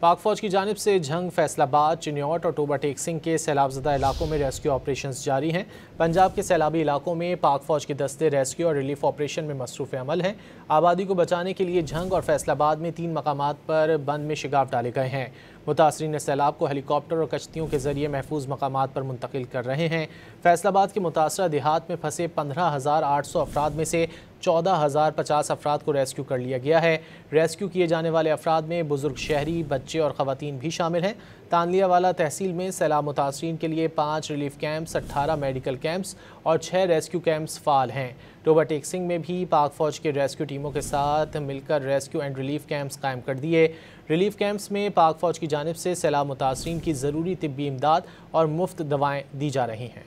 पाक फौज की जानिब से झंग, फैसलाबाद, चिन्योट और टोबा टेक सिंह के सैलाबज़दा इलाकों में रेस्क्यू ऑपरेशंस जारी हैं। पंजाब के सैलाबी इलाकों में पाक फौज के दस्ते रेस्क्यू और रिलीफ ऑपरेशन में मसरूफ़ अमल हैं। आबादी को बचाने के लिए झंग और फैसलाबाद में 3 मकामात पर बंद में शिगाफ डाले गए हैं। मुतासरीन सैलाब को हेलीकॉप्टर और कश्तियों के जरिए महफूज मकामात पर मुंतकिल कर रहे हैं। फैसलाबाद के मुतासरा देहात में फंसे 15,800 अफराद में से 14,050 अफराद को रेस्क्यू कर लिया गया है। रेस्क्यू किए जाने वाले अफराद में बुजुर्ग शहरी, बच्चे और ख़वातीन भी शामिल हैं। तानलियावाला तहसील में सैलाब मुतासरीन के लिए 5 रिलीफ कैंप्स, 18 मेडिकल कैंप्स और 6 रेस्क्यू कैंप्स फ़ाल हैं। टोबा टेक सिंह में भी पाक फ़ौज के रेस्क्यू टीमों के साथ मिलकर रेस्क्यू एंड रिलीफ कैंप्स कायम कर दिए। रिलीफ कैंप्स में पाक फ़ौज की जानिब से सैलाब मुतासरीन की ज़रूरी तिब्बी इमदाद और मुफ्त दवाएँ दी जा रही हैं।